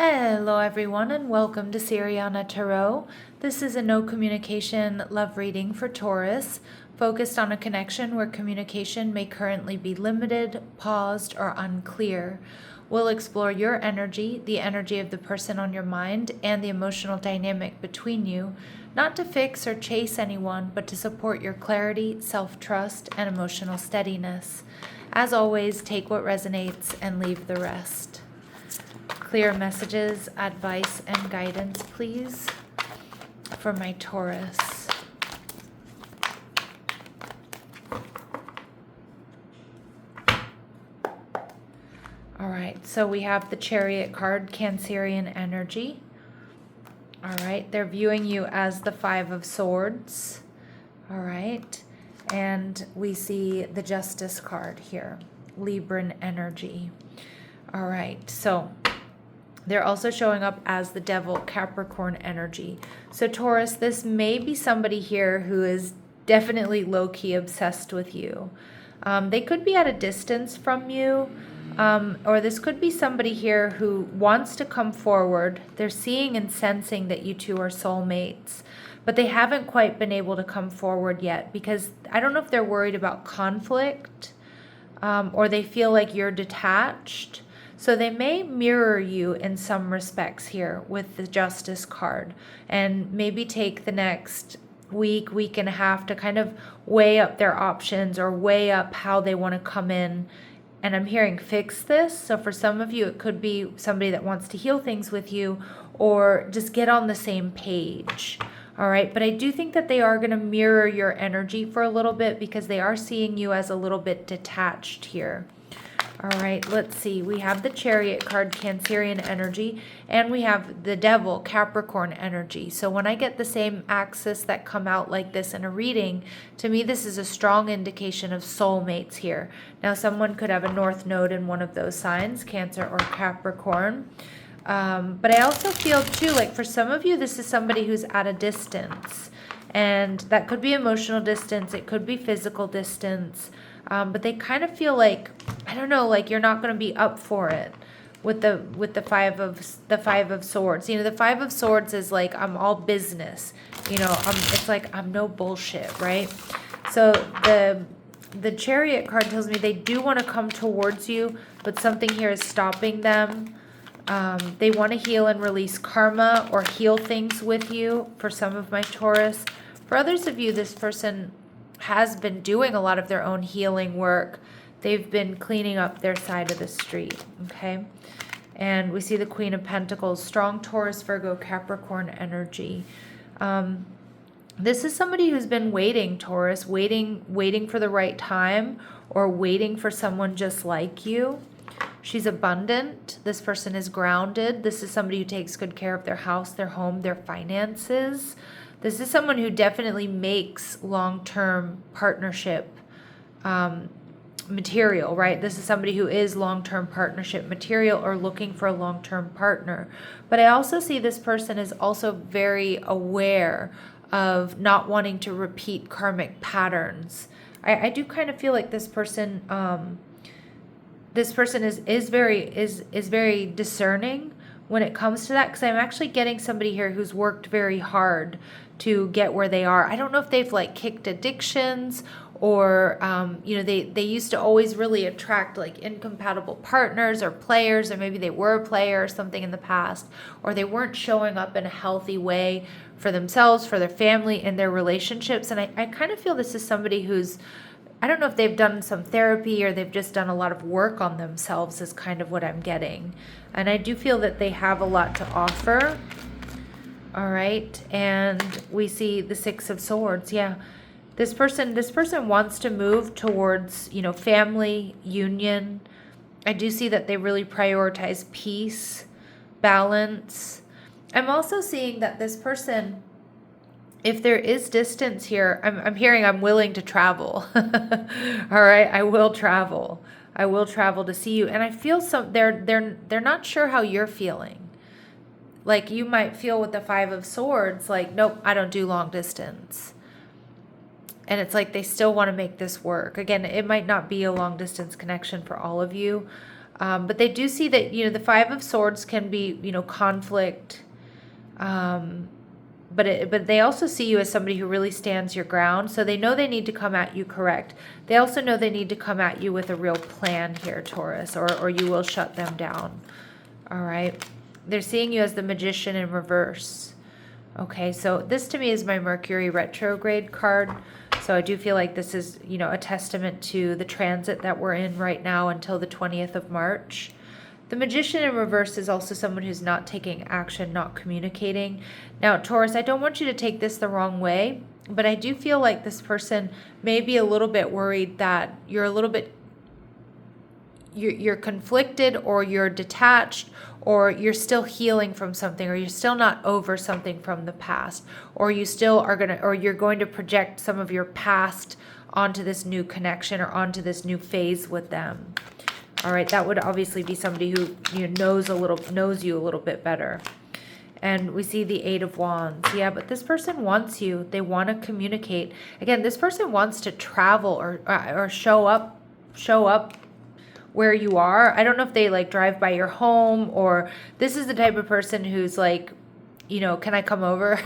Hello everyone and welcome to Siriana Tarot. This is a no communication love reading for Taurus, focused on a connection where communication may currently be limited, paused, or unclear. We'll explore your energy, the energy of the person on your mind, and the emotional dynamic between you, not to fix or chase anyone, but to support your clarity, self-trust, and emotional steadiness. As always, take what resonates and leave the rest. Clear messages, advice, and guidance, please, for my Taurus. All right, so we have the Chariot card, Cancerian energy. All right, they're viewing you as the Five of Swords. All right, and we see the Justice card here, Libran energy. All right, so they're also showing up as the Devil, Capricorn energy. So Taurus, this may be somebody here who is definitely low-key obsessed with you. They could be at a distance from you, or this could be somebody here who wants to come forward. They're seeing and sensing that you two are soulmates, but they haven't quite been able to come forward yet because I don't know if they're worried about conflict, or they feel like you're detached. So they may mirror you in some respects here with the Justice card, and maybe take the next week, week and a half to kind of weigh up their options or weigh up how they want to come in. And I'm hearing fix this. So for some of you, it could be somebody that wants to heal things with you or just get on the same page. All right. But I do think that they are going to mirror your energy for a little bit because they are seeing you as a little bit detached here. All right, let's see. We have the Chariot card, Cancerian energy, and we have the Devil, Capricorn energy. So when I get the same axis that come out like this in a reading, to me this is a strong indication of soulmates here. Now someone could have a North Node in one of those signs, Cancer or Capricorn. But I also feel too, like for some of you, this is somebody who's at a distance. And that could be emotional distance, it could be physical distance. But they kind of feel like, I don't know, like you're not going to be up for it with the five of swords. You know, the Five of Swords is like, I'm all business. You know, it's like I'm no bullshit, right? So the Chariot card tells me they do want to come towards you, but something here is stopping them. They want to heal and release karma or heal things with you for some of my Taurus. For others of you, this person has been doing a lot of their own healing work. They've been cleaning up their side of the street, okay? And we see the Queen of Pentacles, strong Taurus, Virgo, Capricorn energy. This is somebody who's been waiting, Taurus, waiting for the right time or waiting for someone just like you. She's abundant. This person is grounded. This is somebody who takes good care of their house, their home, their finances. This is someone who definitely makes long-term partnership material, right? This is somebody who is long-term partnership material or looking for a long-term partner. But I also see this person is also very aware of not wanting to repeat karmic patterns. I do kind of feel like this person is very discerning when it comes to that, because I'm actually getting somebody here who's worked very hard to get where they are. I don't know if they've like kicked addictions or, you know, they used to always really attract like incompatible partners or players, or maybe they were a player or something in the past, or they weren't showing up in a healthy way for themselves, for their family, and their relationships. And I kind of feel this is somebody who's, I don't know if they've done some therapy or they've just done a lot of work on themselves is kind of what I'm getting. And I do feel that they have a lot to offer. All right. And we see the Six of Swords. Yeah. This person wants to move towards, you know, family, union. I do see that they really prioritize peace, balance. I'm also seeing that this person, if there is distance here, I'm hearing I'm willing to travel. All right, I will travel. I will travel to see you. And I feel they're not sure how you're feeling. Like you might feel with the Five of Swords, like, nope, I don't do long distance. And it's like they still want to make this work. Again, it might not be a long distance connection for all of you. But they do see that, the Five of Swords can be, conflict. But they also see you as somebody who really stands your ground. So they know they need to come at you correct. They also know they need to come at you with a real plan here, Taurus, or you will shut them down. All right. They're seeing you as the Magician in reverse. Okay, so this to me is my Mercury retrograde card. So I do feel like this is, a testament to the transit that we're in right now until the 20th of March. The Magician in reverse is also someone who's not taking action, not communicating. Now, Taurus, I don't want you to take this the wrong way, but I do feel like this person may be a little bit worried that you're a little bit, you're conflicted, or you're detached, or you're still healing from something, or you're still not over something from the past, or you still are you're going to project some of your past onto this new connection or onto this new phase with them. All right, that would obviously be somebody who knows you a little bit better. And we see the Eight of Wands. Yeah, but this person wants you. They want to communicate. Again, this person wants to travel or show up where you are. I don't know if they like drive by your home, or this is the type of person who's like, can I come over?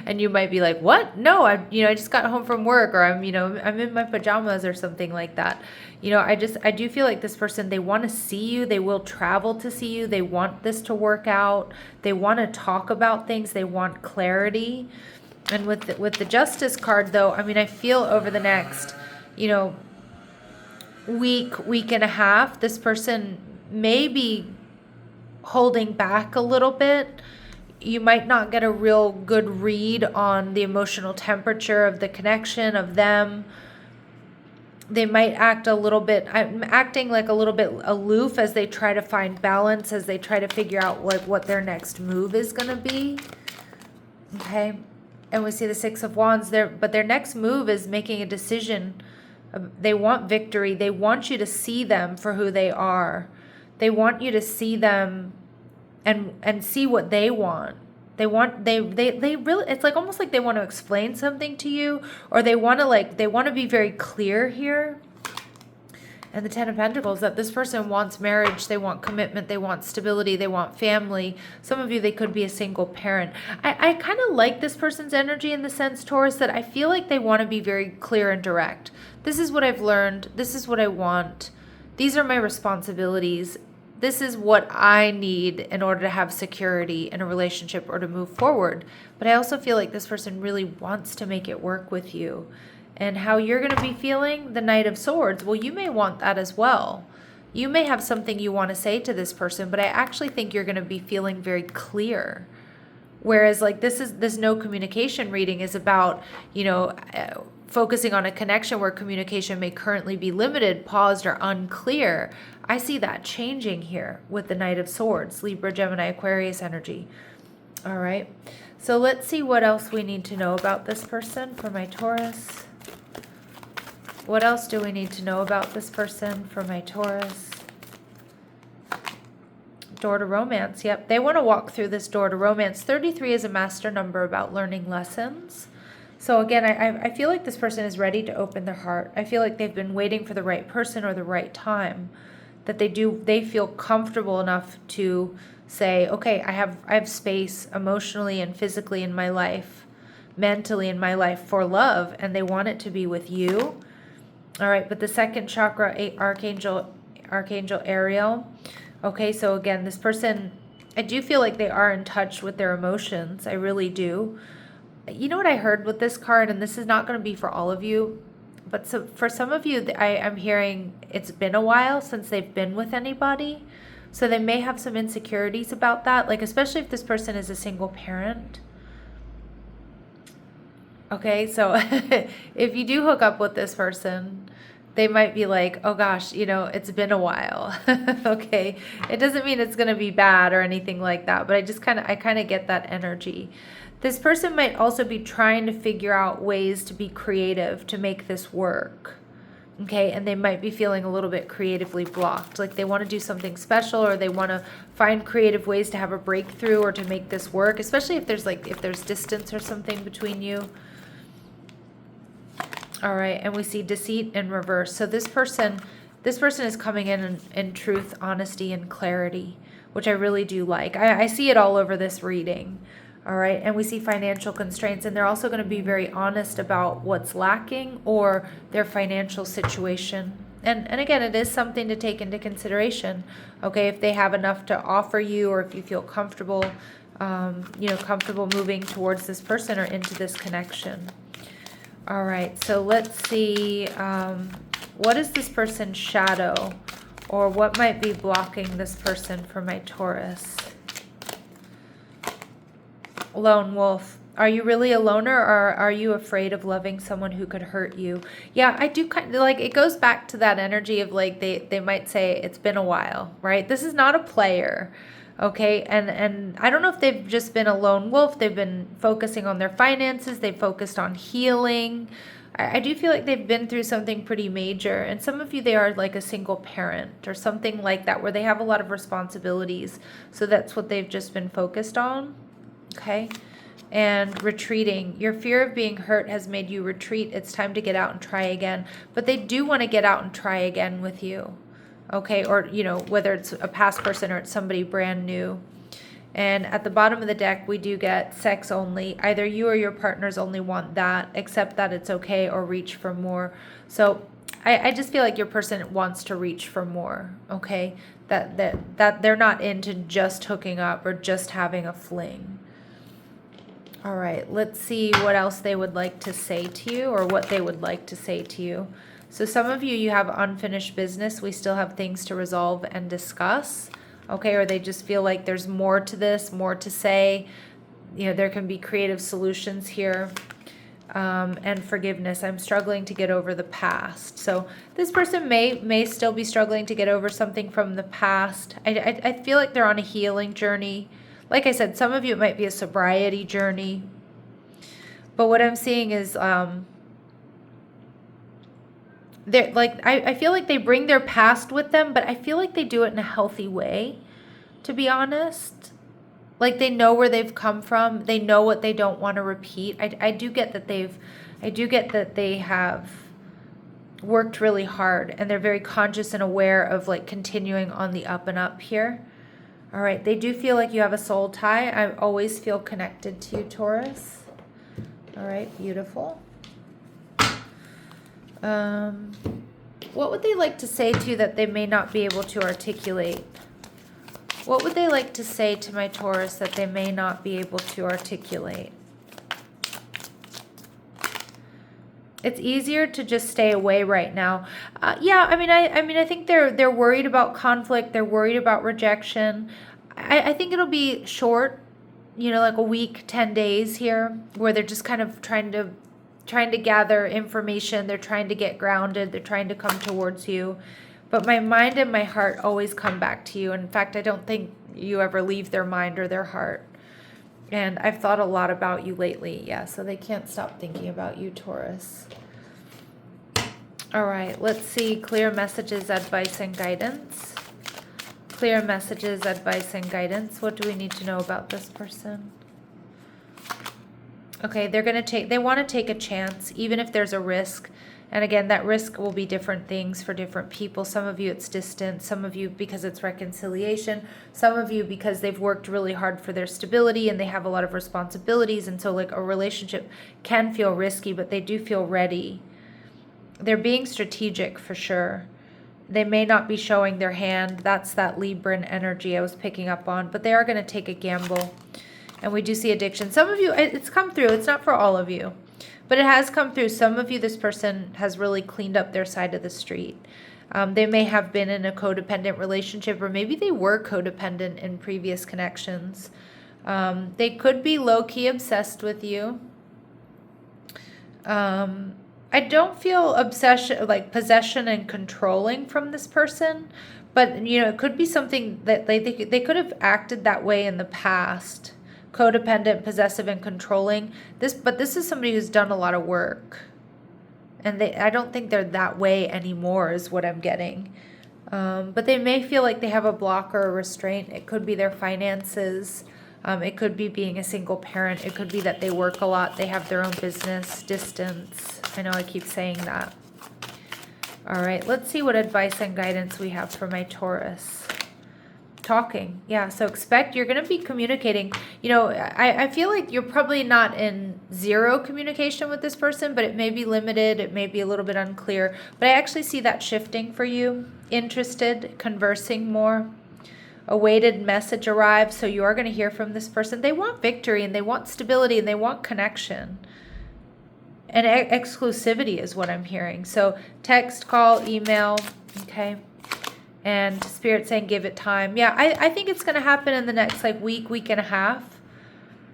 And you might be like, what? No, I just got home from work, or I'm in my pajamas or something like that. I do feel like this person, they want to see you. They will travel to see you. They want this to work out. They want to talk about things. They want clarity. And with the Justice card, though, I feel over the next, week and a half, this person may be holding back a little bit. You might not get a real good read on the emotional temperature of the connection of them. They might act acting like a little bit aloof as they try to find balance, as they try to figure out what their next move is going to be. Okay. And we see the Six of Wands there, but their next move is making a decision. They want victory. They want you to see them for who they are. They want you to see them and see what they want. They really, it's like almost like they want to explain something to you, or they want to be very clear here. And the Ten of Pentacles, that this person wants marriage, they want commitment, they want stability, they want family. Some of you, they could be a single parent. I kind of like this person's energy in the sense, Taurus, that I feel like they want to be very clear and direct. This is what I've learned. This is what I want. These are my responsibilities. This is what I need in order to have security in a relationship or to move forward. But I also feel like this person really wants to make it work with you. And how you're going to be feeling, the Knight of Swords, well, you may want that as well. You may have something you want to say to this person, but I actually think you're going to be feeling very clear. Whereas like this no communication reading is about, focusing on a connection where communication may currently be limited, paused, or unclear. I see that changing here with the Knight of Swords, Libra, Gemini, Aquarius energy. All right. So let's see what else we need to know about this person for my Taurus. What else do we need to know about this person for my Taurus? Door to romance. Yep, they want to walk through this door to romance. 33 is a master number about learning lessons. So again, I feel like this person is ready to open their heart. I feel like they've been waiting for the right person or the right time. That they feel comfortable enough to say, okay, I have space emotionally and physically in my life, mentally in my life for love, and they want it to be with you. All right, but the second chakra, Archangel Ariel. Okay, so again, this person, I do feel like they are in touch with their emotions. I really do. You know what I heard with this card, and this is not going to be for all of you, but so for some of you, I'm hearing it's been a while since they've been with anybody. So they may have some insecurities about that, like especially if this person is a single parent. Okay, so if you do hook up with this person, they might be like, oh gosh, it's been a while. Okay, it doesn't mean it's going to be bad or anything like that, but I kind of get that energy. This person might also be trying to figure out ways to be creative to make this work. Okay, and they might be feeling a little bit creatively blocked, like they want to do something special, or they want to find creative ways to have a breakthrough or to make this work, especially if there's distance or something between you. All right, and we see deceit in reverse. So this person, this person is coming in truth, honesty, and clarity, which I really do like. I see it all over this reading. All right. And we see financial constraints, and they're also going to be very honest about what's lacking or their financial situation. And again, it is something to take into consideration. Okay. If they have enough to offer you, or if you feel comfortable, comfortable moving towards this person or into this connection. All right. So let's see. What is this person's shadow, or what might be blocking this person for my Taurus? Lone wolf. Are you really a loner, or are you afraid of loving someone who could hurt you? Yeah, I do kind of like, it goes back to that energy of like, they might say it's been a while, right? This is not a player. Okay. And I don't know if they've just been a lone wolf. They've been focusing on their finances. They've focused on healing. I do feel like they've been through something pretty major. And some of you, they are like a single parent or something like that, where they have a lot of responsibilities. So that's what they've just been focused on. Okay. And retreating. Your fear of being hurt has made you retreat. It's time to get out and try again. But they do want to get out and try again with you. Okay. Or, whether it's a past person or it's somebody brand new. And at the bottom of the deck, we do get sex only. Either you or your partners only want that, accept that it's okay, or reach for more. So I just feel like your person wants to reach for more. Okay. That they're not into just hooking up or just having a fling. All right, let's see what else they would like to say to you, or what they would like to say to you. So some of you have unfinished business. We still have things to resolve and discuss. Okay, or they just feel like there's more to this, more to say. There can be creative solutions here. And forgiveness. I'm struggling to get over the past. So this person may still be struggling to get over something from the past. I feel like they're on a healing journey. Like I said, some of you, it might be a sobriety journey. But what I'm seeing is, they're like, I feel like they bring their past with them, but I feel like they do it in a healthy way, to be honest. Like, they know where they've come from. They know what they don't want to repeat. I do get that they have worked really hard, and they're very conscious and aware of like continuing on the up and up here. All right, they do feel like you have a soul tie. I always feel connected to you, Taurus. All right, beautiful. What would they like to say to you that they may not be able to articulate? What would they like to say to my Taurus that they may not be able to articulate? It's easier to just stay away right now. I think they're worried about conflict. They're worried about rejection. I think it'll be short, like a week, 10 days here, where they're just kind of trying to gather information. They're trying to get grounded. They're trying to come towards you. But my mind and my heart always come back to you. In fact, I don't think you ever leave their mind or their heart. And I've thought a lot about you lately. Yeah, so they can't stop thinking about you, Taurus. All right, let's see. Clear messages, advice, and guidance. Clear messages, advice, and guidance. What do we need to know about this person? Okay, they want to take a chance, even if there's a risk. And again, that risk will be different things for different people. Some of you, it's distance. Some of you, because it's reconciliation. Some of you, because they've worked really hard for their stability and they have a lot of responsibilities. And so like a relationship can feel risky, but they do feel ready. They're being strategic for sure. They may not be showing their hand. That's that Libran energy I was picking up on. But they are going to take a gamble. And we do see addiction. Some of you, it's come through. It's not for all of you. But it has come through. Some of you, this person has really cleaned up their side of the street. They may have been in a codependent relationship, or maybe they were codependent in previous connections. They could be low-key obsessed with you. I don't feel obsession, like possession and controlling from this person. But, it could be something that they could have acted that way in the past. Codependent, possessive, and controlling. But this is somebody who's done a lot of work, and I don't think they're that way anymore, is what I'm getting. But they may feel like they have a block or a restraint. It could be their finances. It could be being a single parent. It could be that they work a lot. They have their own business. Distance. I know I keep saying that. All right, let's see what advice and guidance we have for my Taurus. Talking. Yeah, so expect you're going to be communicating. You know, I feel like you're probably not in zero communication with this person, but it may be limited. It may be a little bit unclear. But I actually see that shifting for you. Interested, conversing more. A weighted message arrives, so you are going to hear from this person. They want victory, and they want stability, and they want connection. And exclusivity is what I'm hearing. So text, call, email, okay? And Spirit saying give it time. Yeah, I think it's going to happen in the next like week and a half.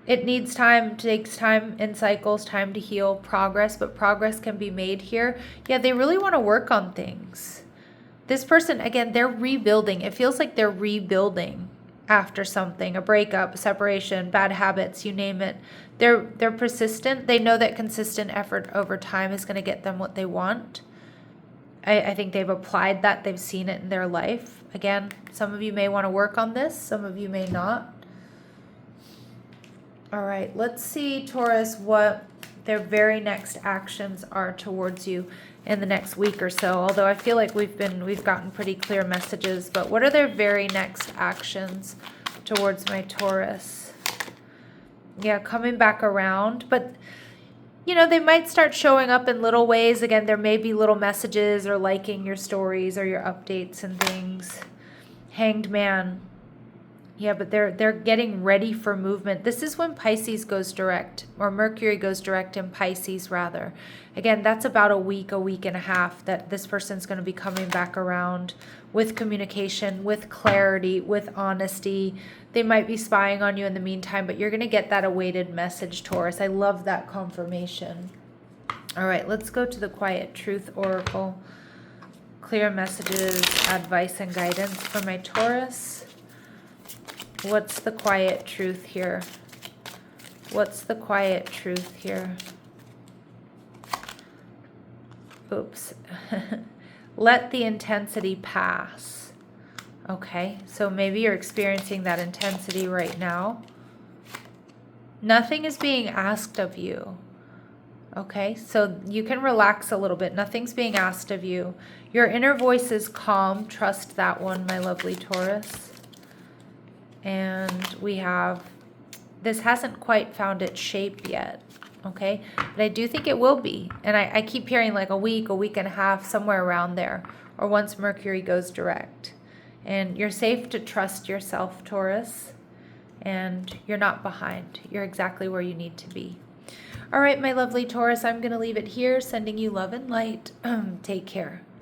It needs time, takes time in cycles, time to heal, progress, but progress can be made here. Yeah, they really want to work on things. This person, again, they're rebuilding. It feels like they're rebuilding after something, a breakup, a separation, bad habits, you name it. They're persistent. They know that consistent effort over time is going to get them what they want. I think they've applied that. They've seen it in their life. Again, some of you may want to work on this. Some of you may not. All right, let's see, Taurus, what their very next actions are towards you in the next week or so. Although I feel like we've gotten pretty clear messages, but what are their very next actions towards my Taurus? Yeah, coming back around, but you know, they might start showing up in little ways. Again, there may be little messages or liking your stories or your updates and things. Hanged Man. Yeah, but they're getting ready for movement. This is when Pisces goes direct, or Mercury goes direct in Pisces rather. Again, that's about a week and a half that this person's going to be coming back around with communication, with clarity, with honesty. They might be spying on you in the meantime, but you're going to get that awaited message, Taurus. I love that confirmation. All right, let's go to the Quiet Truth Oracle. Clear messages, advice, and guidance for my Taurus. What's the quiet truth here? What's the quiet truth here? Oops. Let the intensity pass. Okay, so maybe you're experiencing that intensity right now. Nothing is being asked of you. Okay, so you can relax a little bit. Nothing's being asked of you. Your inner voice is calm. Trust that one, my lovely Taurus. And we have, this hasn't quite found its shape yet, okay? But I do think it will be. And I keep hearing like a week and a half, somewhere around there, or once Mercury goes direct. And you're safe to trust yourself, Taurus, and you're not behind. You're exactly where you need to be. All right, my lovely Taurus, I'm going to leave it here, sending you love and light. Take care.